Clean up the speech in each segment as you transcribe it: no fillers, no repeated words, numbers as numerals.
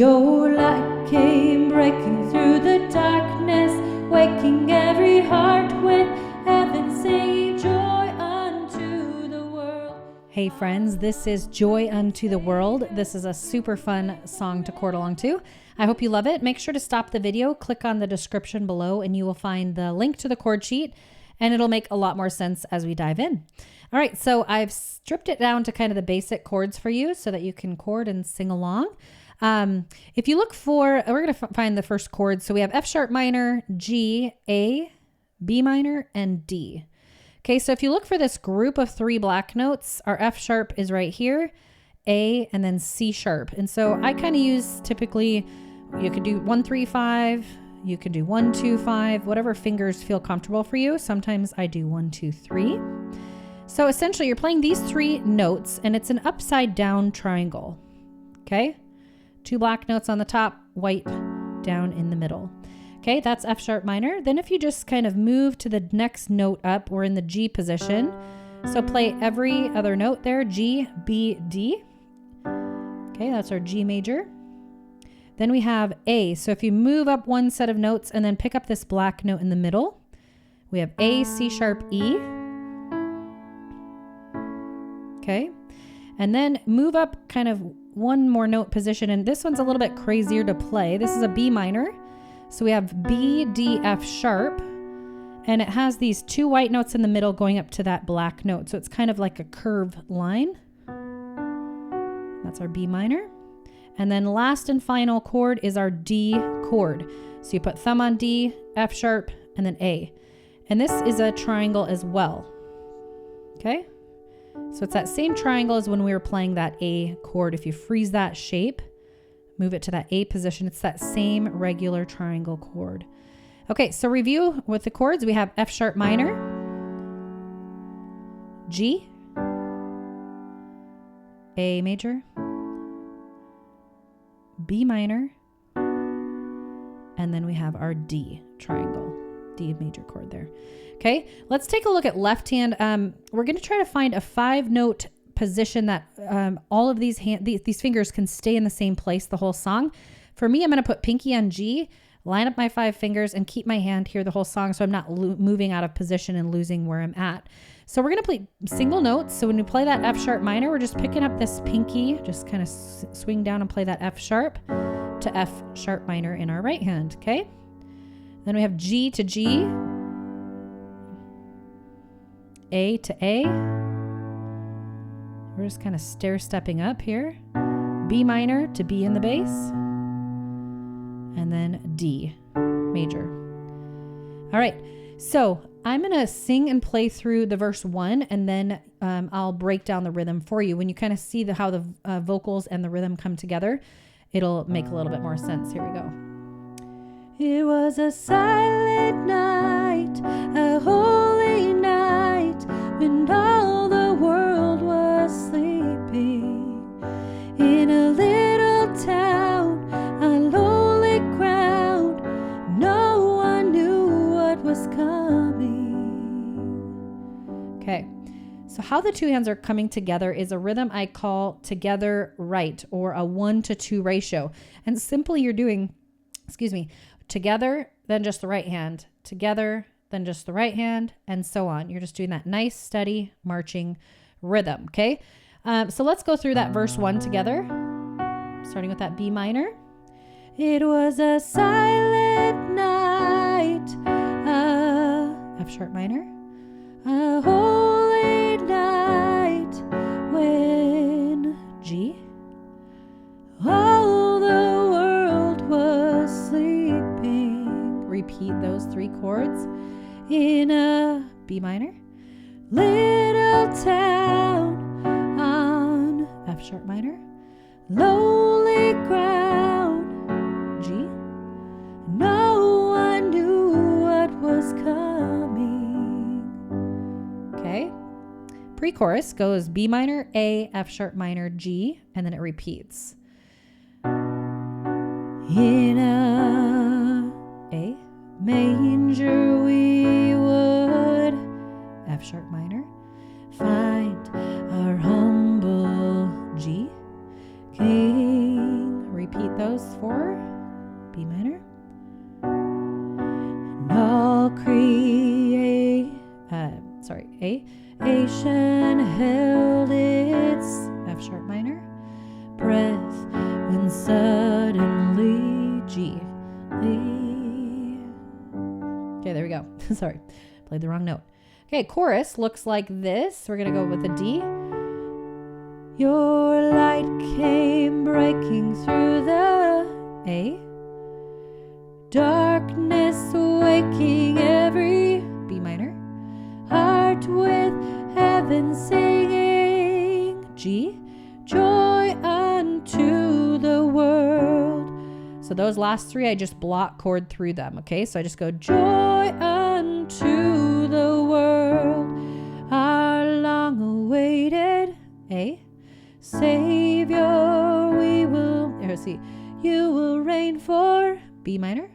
Your light came breaking through the darkness, waking every heart with heaven singing joy unto the world. Hey friends, this is Joy Unto the World. This is a super fun song to chord along to. I hope you love it. Make sure to stop the video, click on the description below, and you will find the link to the chord sheet, and it'll make a lot more sense as we dive in. All right, so I've stripped it down to kind of the basic chords for you so that you can chord and sing along. If you look for, we're going to find the first chord. So we have F sharp minor, G, A, B minor, and D. Okay, so if you look for this group of three black notes, our F sharp is right here, A, and then C sharp. And so I kind of use typically, you could do 1, 3, 5, you could do 1, 2, 5, whatever fingers feel comfortable for you. Sometimes I do 1, 2, 3. So essentially you're playing these three notes and it's an upside down triangle. Okay. 2 black notes on the top, white down in the middle. Okay, that's F sharp minor. Then if you just kind of move to the next note up, we're in the G position. So play every other note there, G, B, D. Okay, that's our G major. Then we have A. So if you move up one set of notes and then pick up this black note in the middle, we have A, C sharp, E. Okay, and then move up kind of one more note position, and this one's a little bit crazier to play. This is a B minor. So we have B, D, F sharp, and it has these 2 white notes in the middle going up to that black note. So it's kind of like a curved line. That's our B minor. And then last and final chord is our D chord. So you put thumb on D, F sharp, and then A. And this is a triangle as well. Okay? So it's that same triangle as when we were playing that A chord. If you freeze that shape, move it to that A position, it's that same regular triangle chord. Okay, so review with the chords. We have F sharp minor, G, A major, B minor, and then we have our D triangle, D major chord there. Okay, let's take a look at left hand. We're going to try to find a 5-note position that all of these fingers can stay in the same place the whole song. For me, I'm going to put pinky on G, line up my 5 fingers, and keep my hand here the whole song so I'm not moving out of position and losing where I'm at. So we're going to play single notes. So when we play that F sharp minor, we're just picking up this pinky, just kind of swing down and play that F sharp to F sharp minor in our right hand. Okay, then we have G to G, A to A. We're just kind of stair-stepping up here. B minor to B in the bass. And then D major. All right, so I'm going to sing and play through the verse 1, and then I'll break down the rhythm for you. When you kind of see how the vocals and the rhythm come together, it'll make a little bit more sense. Here we go. It was a silent night, a holy night, when all the world was sleeping. In a little town, a lonely crowd, no one knew what was coming. Okay, so how the 2 hands are coming together is a rhythm I call together right, or a 1-to-2 ratio. And simply you're doing, together, then just the right hand, together, then just the right hand, and so on. You're just doing that nice, steady, marching rhythm, okay? So let's go through that verse 1 together, starting with that B minor. It was a silent night, F sharp minor, a holy night, when G, all the world was sleeping. Repeat those 3 chords. In a B minor, little town on F sharp minor, lonely ground, G, no one knew what was coming. Okay, pre-chorus goes B minor, A, F sharp minor, G, and then it repeats. In A manger we would, F sharp minor, find our humble G, King. Repeat those for B minor. And all creation held its F sharp minor breath when suddenly G. Okay, there we go. Sorry, played the wrong note. Okay, chorus looks like this. We're gonna go with a D. Your light came breaking through the A. Darkness waking every B minor. Heart with heaven singing G. Joy unto the world. So those last three, I just block chord through them, okay? So I just go joy unto the world, our long-awaited A. Savior, we will, you will reign for B minor.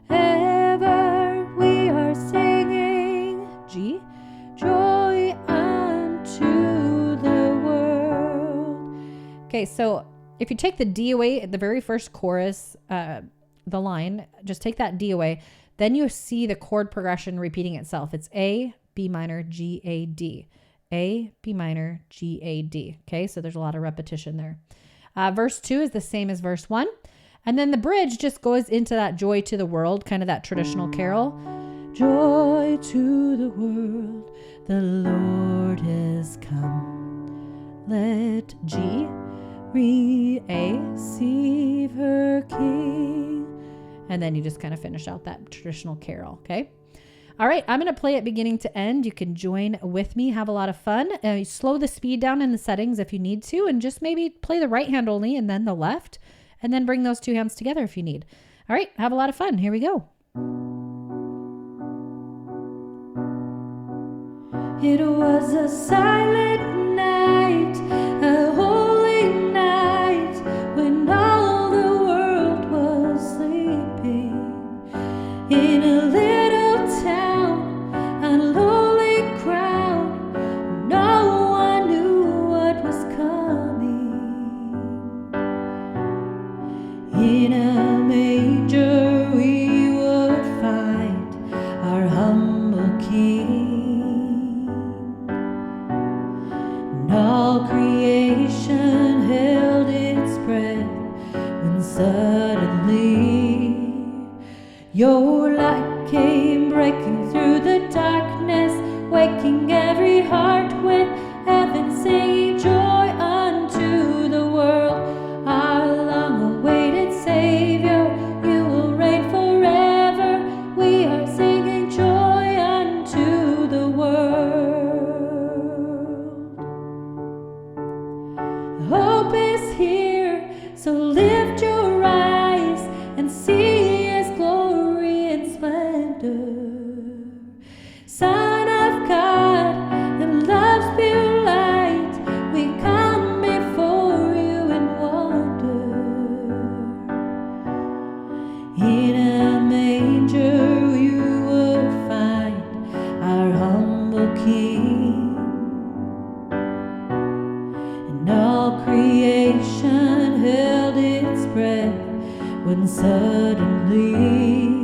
Ever we are singing G. Joy unto the world. Okay, so if you take the D away at the very first chorus, the line, just take that D away, then you see the chord progression repeating itself. It's A, B minor, G, A, D. A, B minor, G, A, D. Okay, so there's a lot of repetition there. Verse 2 is the same as verse 1. And then the bridge just goes into that joy to the world, kind of that traditional carol. Joy to the world, the Lord has come. Let G receive her King. And then you just kind of finish out that traditional carol, okay? All right, I'm going to play it beginning to end. You can join with me, have a lot of fun. Slow the speed down in the settings if you need to, and just maybe play the right hand only and then the left, and then bring those two hands together if you need. All right, have a lot of fun. Here we go. It was a silent night, a holy night, when all the world was sleeping. In a little town, a lonely crowd, no one knew what was coming. In a manger we would find our humble King. All creation held its breath when suddenly your light came breaking through the darkness, waking every heart with heaven singing joy unto the world. Our long-awaited Savior, you will reign forever. We are singing joy unto the world. Hope is here, so lift your eyes and see His glory and splendor. Son of God and love's pure light, we come before you in wonder. In a manger you will find our humble King. All creation held its breath when suddenly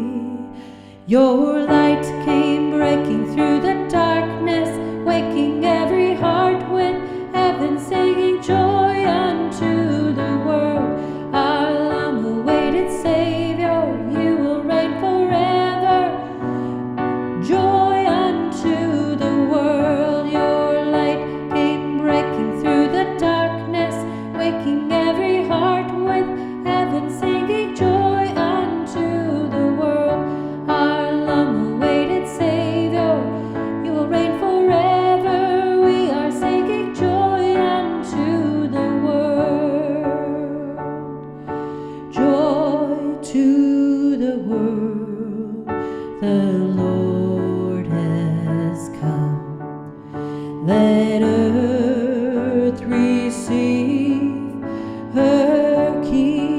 your light came breaking through the darkness, waking every heart with heaven singing joy unto the world. Our long-awaited Savior, you will reign forever. Joy unto the world. Your light came breaking through the darkness, waking every heart with heaven singing joy unto the world. Our long-awaited Savior, you will reign forever. We are singing joy unto the world. Joy to the world, the Lord has come. Let earth receive her King.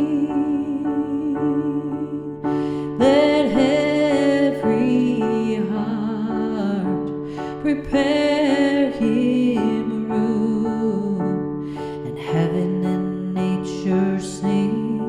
Let every heart prepare Him room, and heaven and nature sing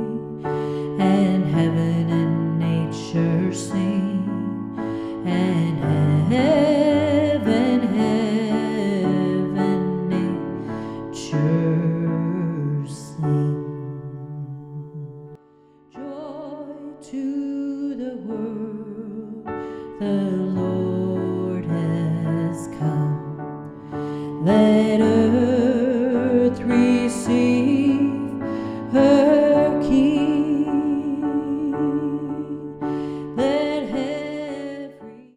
the world. The